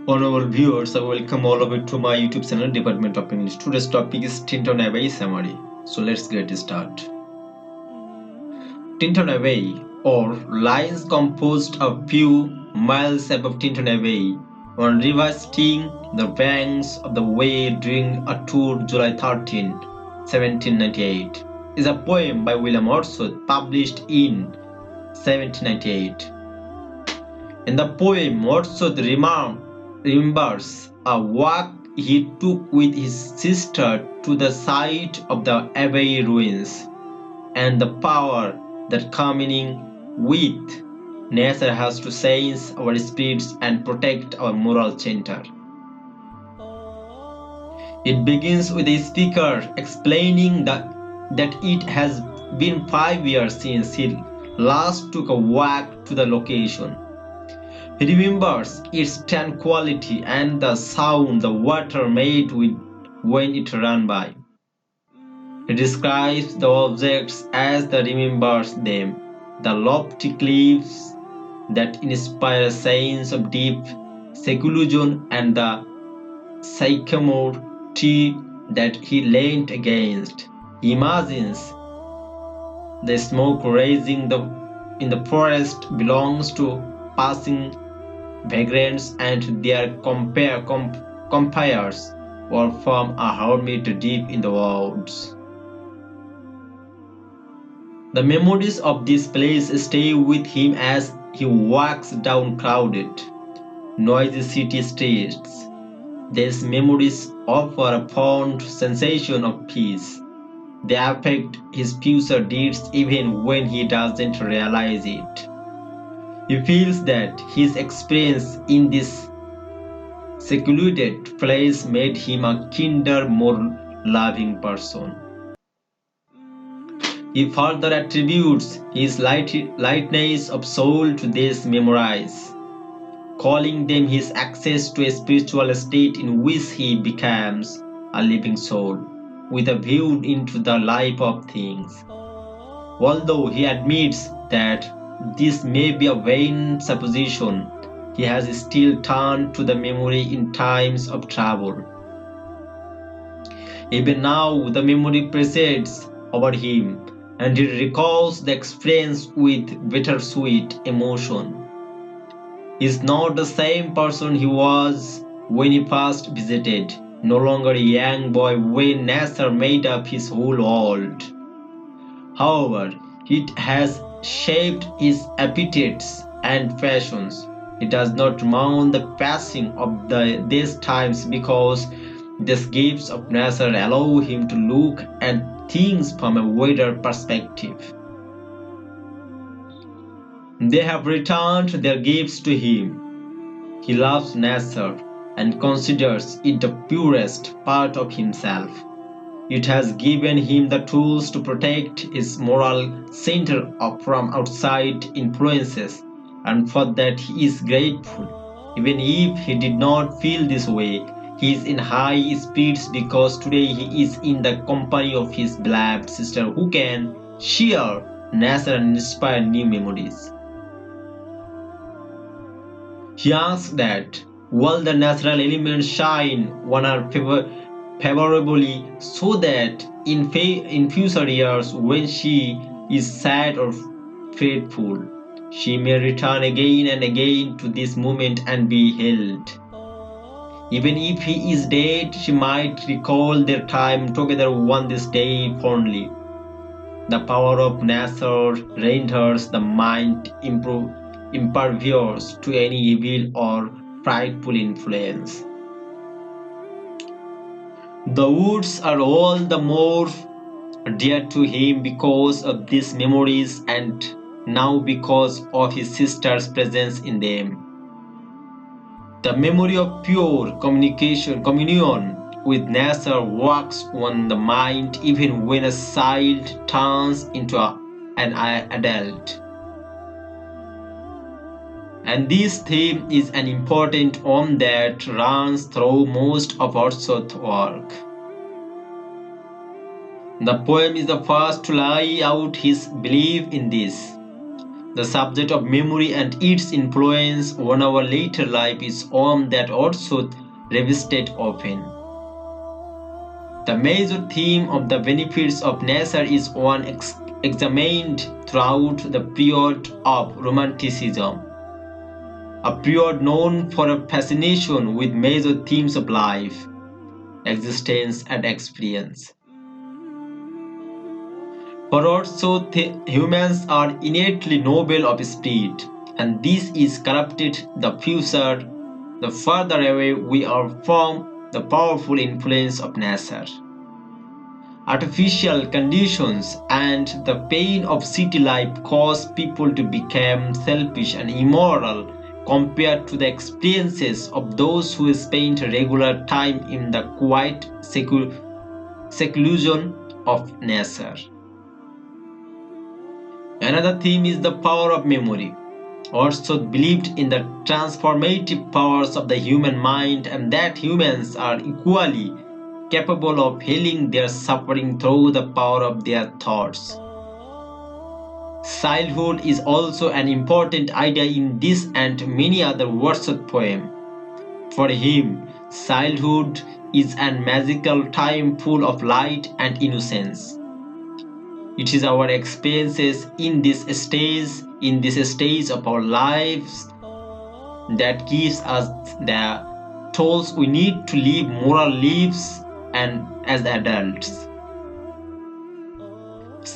Honorable viewers, I welcome all of you to my YouTube channel, Department of English. Today's topic is Tintern Abbey summary. So let's get started. Tintern Abbey, or lies composed a few miles above Tintern Abbey, on river sting the banks of the Wey during a tour July 13, 1798, is a poem by William Wordsworth published in 1798. In the poem, Wordsworth remembers a walk he took with his sister to the site of the Abbey ruins, and the power that communing with nature has to sense our spirits and protect our moral center. It begins with the speaker explaining that it has been 5 years since he last took a walk to the location. He remembers its tranquility and the sound the water made when it ran by. He describes the objects as he remembers them, the lofty cliffs that inspire a sense of deep seclusion and the sycamore tree that he leaned against. He imagines the smoke rising in the forest belongs to passing vagrants and their companions or from a hermit deep in the woods. The memories of this place stay with him as he walks down crowded, noisy city streets. These memories offer a fond sensation of peace. They affect his future deeds even when he doesn't realize it. He feels that his experience in this secluded place made him a kinder, more loving person. He further attributes his lightness of soul to these memories, calling them his access to a spiritual state in which he becomes a living soul, with a view into the life of things. Although he admits that this may be a vain supposition, he has still turned to the memory in times of trouble. Even now, the memory precedes over him, and he recalls the experience with bittersweet emotion. He is not the same person he was when he first visited, no longer a young boy when nature made up his whole world. However, it has shaped his appetites and passions. He does not mourn the passing of these times because these gifts of nature allow him to look at things from a wider perspective. They have returned their gifts to him. He loves nature and considers it the purest part of himself. It has given him the tools to protect his moral center from outside influences, and for that he is grateful. Even if he did not feel this way, he is in high spirits because today he is in the company of his beloved sister who can share nature and inspire new memories. He asks that will the natural elements shine on her favorably so that in future years when she is sad or fretful, she may return again and again to this moment and be held. Even if he is dead, she might recall their time together on this day fondly. The power of nature renders the mind impervious to any evil or frightful influence. The woods are all the more dear to him because of these memories and now because of his sister's presence in them. The memory of pure communion with nature works on the mind even when a child turns into an adult. And this theme is an important one that runs through most of Wordsworth's work. The poem is the first to lay out his belief in this. The subject of memory and its influence on our later life is one that also revisited often. The major theme of the benefits of nature is one examined throughout the period of Romanticism, a period known for a fascination with major themes of life, existence, and experience. For also humans are innately noble of spirit, and this is corrupted the future, the further away we are from the powerful influence of nature. Artificial conditions and the pain of city life cause people to become selfish and immoral compared to the experiences of those who spend regular time in the quiet seclusion of nature. Another theme is the power of memory. Wordsworth believed in the transformative powers of the human mind and that humans are equally capable of healing their suffering through the power of their thoughts. Childhood is also an important idea in this and many other Wordsworth poems. For him, childhood is a magical time full of light and innocence. It is our experiences in this stage of our lives that gives us the tools we need to live moral lives and as adults.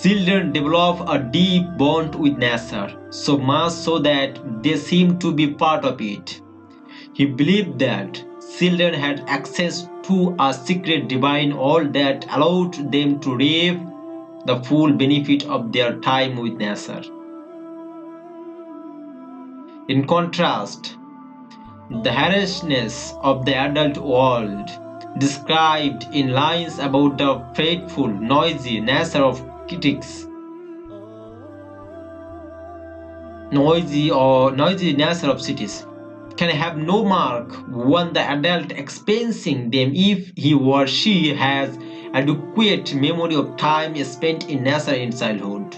Children develop a deep bond with nature, so much so that they seem to be part of it. He believed that children had access to a secret divine world that allowed them to reap the full benefit of their time with nature. In contrast, the harshness of the adult world, described in lines about the fretful, noisy nature of critics, noisy nature of cities, can have no mark on the adult experiencing them if he or she has adequate memory of time spent in nature in childhood.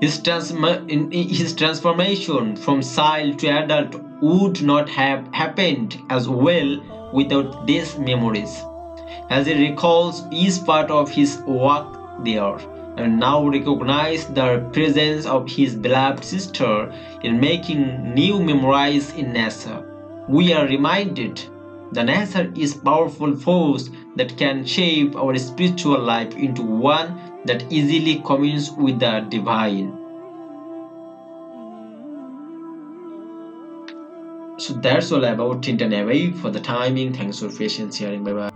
His transformation from child to adult would not have happened as well without these memories, as he recalls each part of his work there, and now recognize the presence of his beloved sister in making new memories in nature. We are reminded that nature is a powerful force that can shape our spiritual life into one that easily communes with the divine. So that's all about Tintern Abbey. For the timing, thanks for patience hearing. Bye bye.